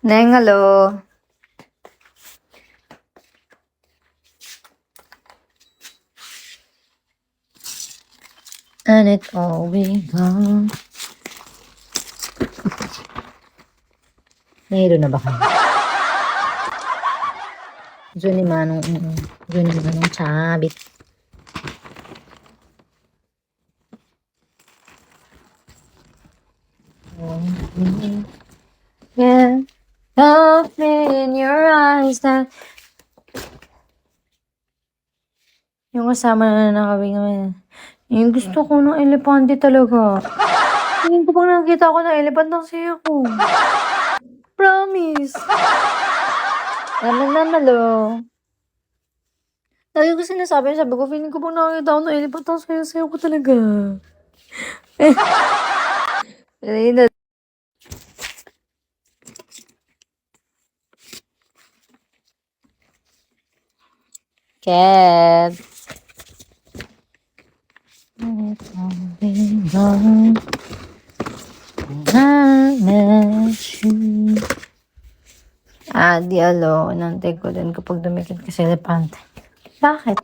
Neng, hello. And it all be gone. Nahilo na ba kayo? Diyan ni Manong, diyan ni Manong Chabit. Yeah, something in your eyes that yung kasama na nakawing naman. Yung gusto ko ng elepante talaga. Yung ko pang nakita ko ng elepante ng siya ko. Promise. Naman lo. Lagi ko sinasabi ko, feeling ko pang nakita ko ng elepante ng sayo ko talaga. Ayun na. Cat. Di alo, nantay ko din kapag dumikit ka sa elepante. Bakit?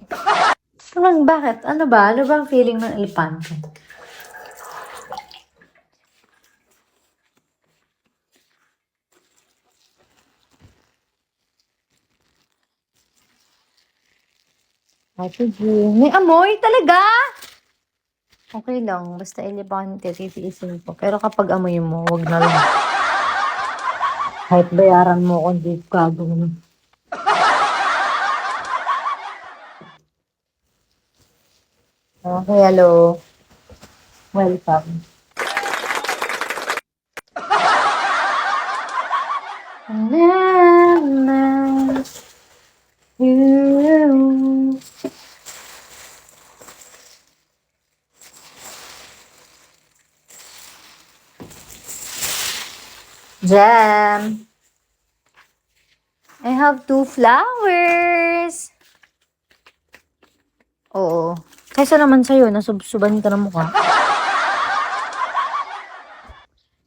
Bakit? Ano ba? Ano ba ang feeling ng elepante? Happy June. May amoy talaga? Okay lang. Basta elepante, titiisin ko. Pero kapag amoy mo, wag na lang. Kahit bayaran mo kung di gagawin. Okay, hello. Welcome. You. Jam. I have 2 flowers. Oo. Kaysa naman sa'yo, nasubsuban ka ng mukha.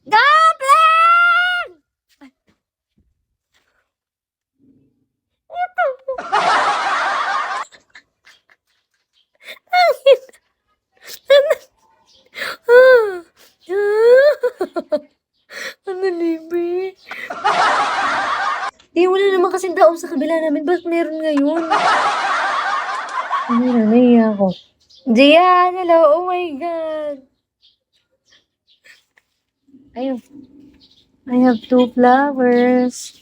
Goblin! Ano, libre? Wala naman kasing tao sa kabila namin. Ba't meron ngayon? Ano na, naiya ako. Gian, hello. Oh my God. Ayun. I have 2 flowers.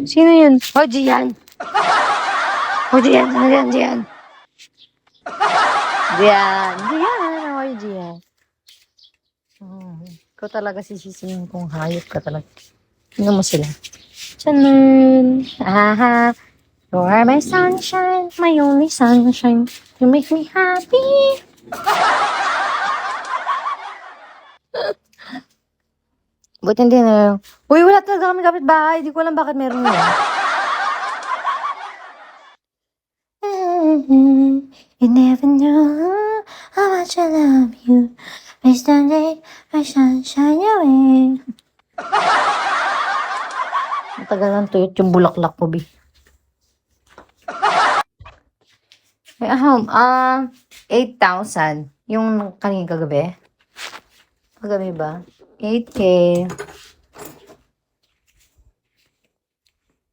Sino yun? Oh, Gian. Oh, Gian. Sino yan, Gian? Gian. Gian. How are you, Gian? Ikaw talaga sisisihin kung hayop ka talaga. Tingnan mo sila. Chanel. Aha. You are my sunshine, my only sunshine. You make me happy. Buti hindi na. Uy, wala talaga kami kapitbahay. Di ko alam bakit meron yun. You never know how much I love you. I stand there, I sunshine away. Matagal ng tuyot yung bulaklak ko, Bi. May 8,000. Yung kanina kagabi. Kagabi ba? 8K.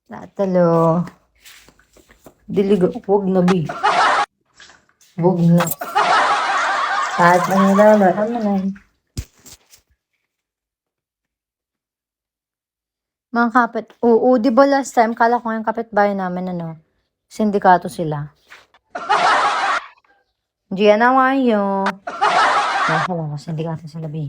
Tatalo. Diligo. Huwag na, Bi. Huwag na. Kahit manilala. Ano na yun? Mga kapit. Oo, di ba last time, kala ko yung kapitbahay namin, sindikato sila. Diyan na kayo. Kala ko, sindikato sila, Bi.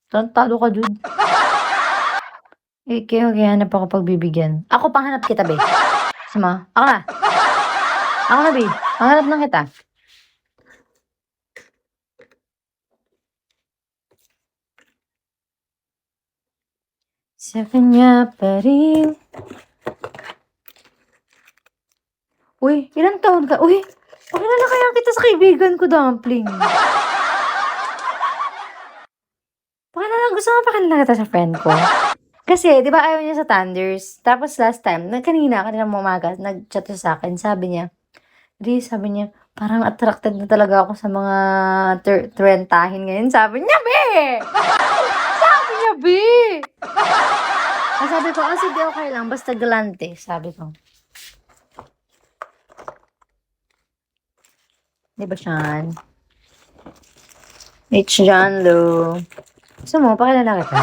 Tantado ka, Jude. Kaya hanap ako pagbibigyan. Ako panghanap kita, Bi. Sama, ako na. Ako na, Bi. Panghanap na kita. Sa kanya pa rin. Uy, ilang taon ka? Uy, Pakilala kaya kita sa kaibigan ko, Dumpling. Gusto mo pakilala kita sa friend ko? Kasi, di ba ayaw niya sa Thunders? Tapos last time, kanina umaga, nag-chat siya sa akin, sabi niya, sabi niya, parang attracted na talaga ako sa mga trentahin ngayon. Sabi niya, be! Sabi niya, be! Sabi ko, sige, okay lang, basta galante, sabi ko. Di ba, Sean? It's John Lo. Gusto mo, pakilala kita.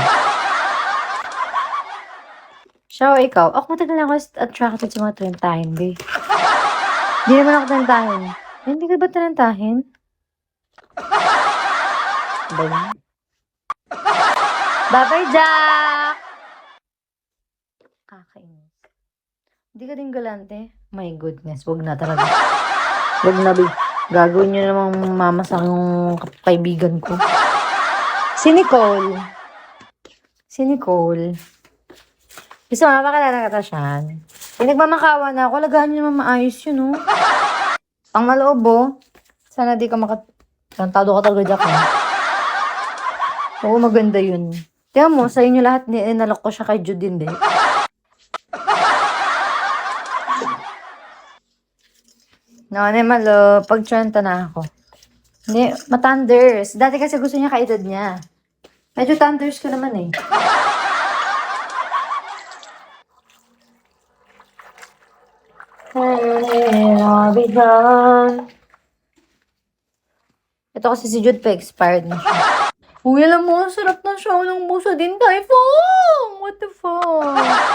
Siya o ikaw? Ako matagal na ako attracted sa mga trentahin, be. Hindi naman ako trentahin. Hindi ka ba trentahin? Ba yun? Bye-bye, Jack! Kakainis. Hindi ka din galante? My goodness, wag na talaga. Wag na, be. Gagawin niyo namang mamasak yung kaibigan ko. Si Nicole. Gusto mo, pakilala ka siya. Nagmamakawa na ako. Lagahan niyo naman maayos yun, oh. Ang maloob, oh. Sana di ka Tantado ka talaga, Jack, eh. Oo, maganda yun. Tiyan mo, sa inyo lahat, inalok ko siya kay Jude, hindi. No, malo. Pag-trenta na ako. Hindi, matanders. Dati kasi gusto niya kaedad niya. Medyo thunders ko naman, eh. I'll be gone. Ito kasi si Jude pa expired na siya. Uy, alam mo, sarap na siya ng buso din, Typhoon! What the fuck?